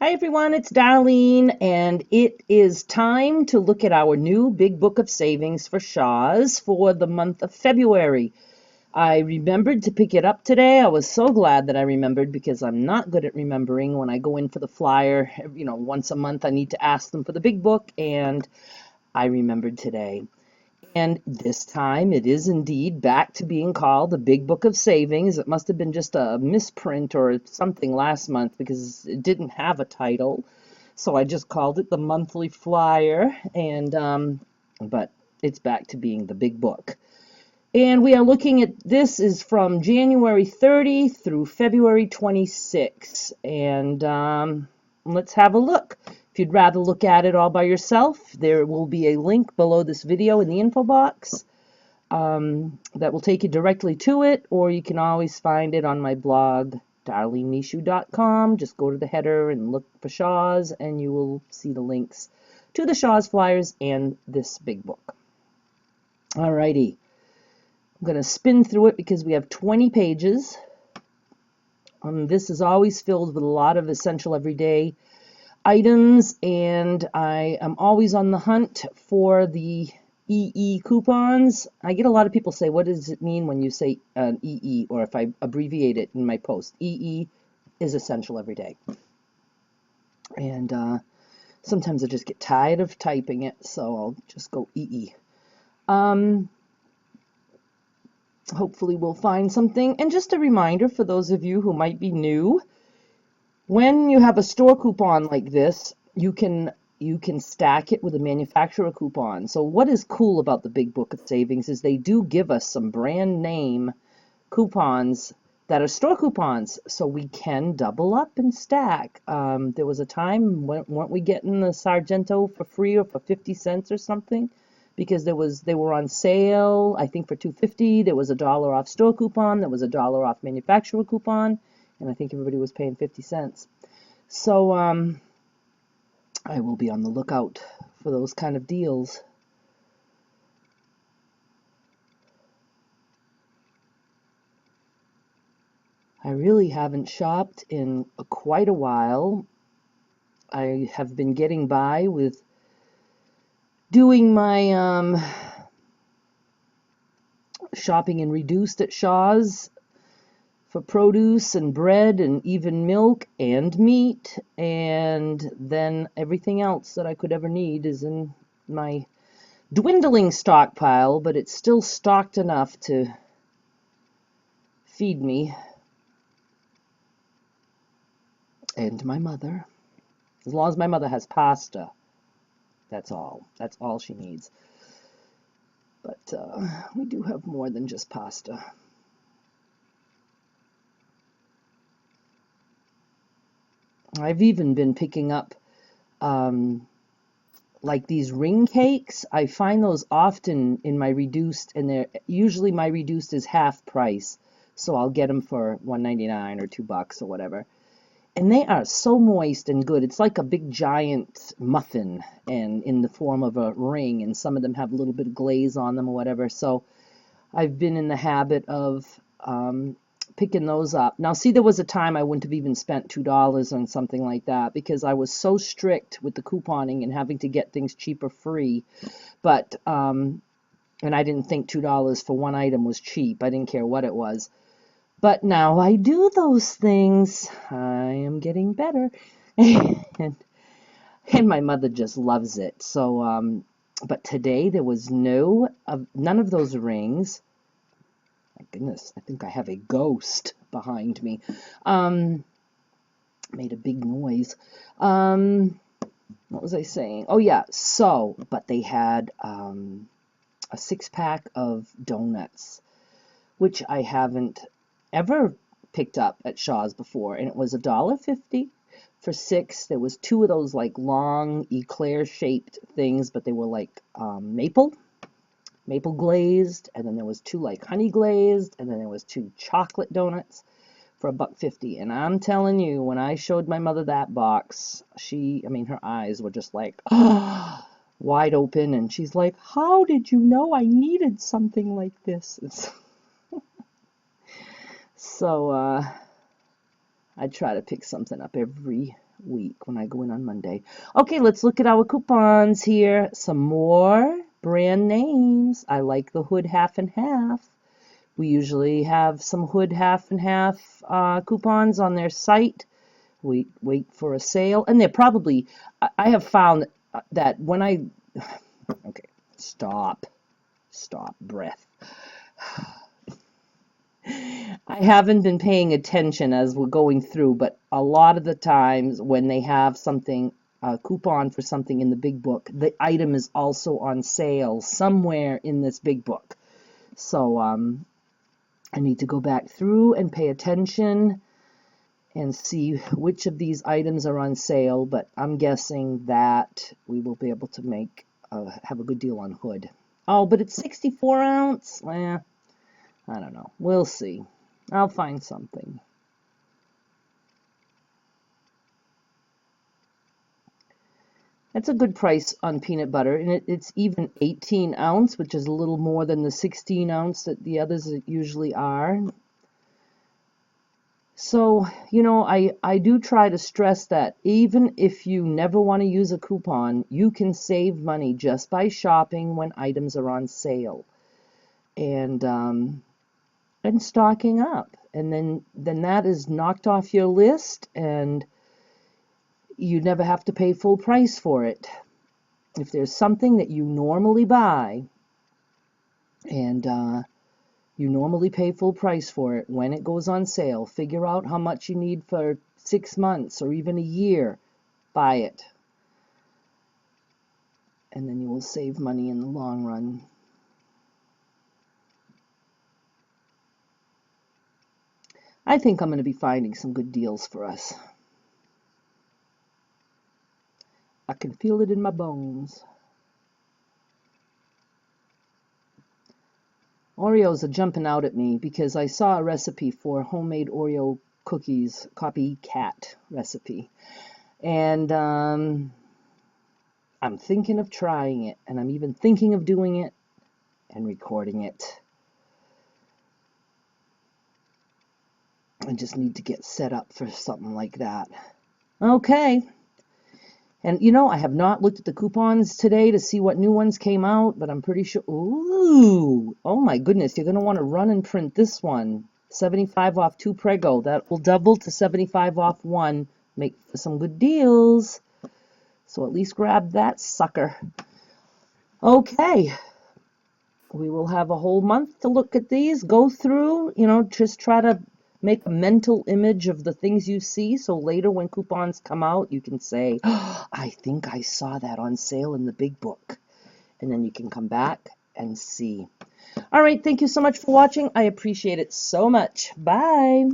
Hi everyone, it's Darlene, and it is time to look at our new Big Book of Savings for Shaw's for the month of February. I remembered to pick it up today. I was so glad that I remembered because I'm not good at remembering when I go in for the flyer. Once a month I need to ask them for the big book, and I remembered today. And this time it is indeed back to being called the Big Book of Savings. It must have been just a misprint or something last month because it didn't have a title. So I just called it the monthly flyer, and but it's back to being the big book. And we are looking at this is from January 30 through February 26. And let's have a look. If you'd rather look at it all by yourself, there will be a link below this video in the info box that will take you directly to it, or you can always find it on my blog, darlenenishu.com. Just go to the header and look for Shaw's, and you will see the links to the Shaw's flyers and this big book. Alrighty. I'm going to spin through it because we have 20 pages. This is always filled with a lot of essential everyday items, and I am always on the hunt for the EE coupons. I get a lot of people say, what does it mean when you say EE, or if I abbreviate it in my post? EE is essential everyday. And sometimes I just get tired of typing it, so I'll just go EE. Hopefully we'll find something. And just a reminder for those of you who might be new, when you have a store coupon like this, you can stack it with a manufacturer coupon. So what is cool about the Big Book of Savings is they do give us some brand name coupons that are store coupons, so we can double up and stack. There was a time, weren't we getting the Sargento for free or for 50 cents or something? Because they were on sale, I think for $2.50. There was a $1 off store coupon, there was a $1 off manufacturer coupon, and I think everybody was paying 50 cents. So I will be on the lookout for those kind of deals. I really haven't shopped in quite a while. I have been getting by with doing my shopping in reduced at Shaw's for produce and bread and even milk and meat, and then everything else that I could ever need is in my dwindling stockpile, but it's still stocked enough to feed me and my mother. As long as my mother has pasta, that's all she needs. But we do have more than just pasta. I've even been picking up like these ring cakes. I find those often in my reduced, and they're usually my reduced is half price, so I'll get them for $1.99 or $2 or whatever. And they are so moist and good. It's like a big giant muffin, and in the form of a ring, and some of them have a little bit of glaze on them or whatever. So I've been in the habit of picking those up. Now, see, there was a time I wouldn't have even spent $2 on something like that because I was so strict with the couponing and having to get things cheap or free. But and I didn't think $2 for one item was cheap. I didn't care what it was. But now I do those things. I am getting better. and my mother just loves it. So, but today there was none of those rings. My goodness, I think I have a ghost behind me. Made a big noise. What was I saying? Oh yeah, but they had a 6-pack of donuts, which I haven't ever picked up at Shaw's before, and it was $1.50 for 6. There was 2 of those like long eclair-shaped things, but they were like maple glazed, and then there was 2 like honey glazed, and then there was 2 chocolate donuts for $1.50. And I'm telling you, when I showed my mother that box, her eyes were just like wide open, and she's like, how did you know I needed something like this? So I try to pick something up every week when I go in on Monday. Okay, let's look at our coupons here. Some more brand names. I like the Hood Half and Half. We usually have some Hood Half and Half coupons on their site. We wait for a sale, and they're probably, I have found that when I, okay, stop, breath. I haven't been paying attention as we're going through, but a lot of the times when they have something, a coupon for something in the big book, the item is also on sale somewhere in this big book. So I need to go back through and pay attention and see which of these items are on sale, but I'm guessing that we will be able to make have a good deal on Hood. Oh, but it's 64 ounce? I don't know. We'll see. I'll find something. That's a good price on peanut butter, and it's even 18 ounce, which is a little more than the 16 ounce that the others usually are. So, you know, I do try to stress that even if you never want to use a coupon, you can save money just by shopping when items are on sale and stocking up. And then that is knocked off your list, and you never have to pay full price for it. If there's something that you normally buy and you normally pay full price for it, when it goes on sale, figure out how much you need for 6 months or even a year, buy it. And then you will save money in the long run. I think I'm going to be finding some good deals for us. I can feel it in my bones. Oreos are jumping out at me because I saw a recipe for homemade Oreo cookies, copycat recipe. And I'm thinking of trying it, and I'm even thinking of doing it and recording it. I just need to get set up for something like that. Okay. And you know, I have not looked at the coupons today to see what new ones came out, but I'm pretty sure. Ooh, oh my goodness, you're going to want to run and print this one. 75 off 2 Prego. That will double to 75 off 1. Make for some good deals. So at least grab that sucker. Okay. We will have a whole month to look at these, go through, you know, just try to make a mental image of the things you see, so later when coupons come out, you can say, oh, I think I saw that on sale in the big book. And then you can come back and see. All right, thank you so much for watching. I appreciate it so much. Bye.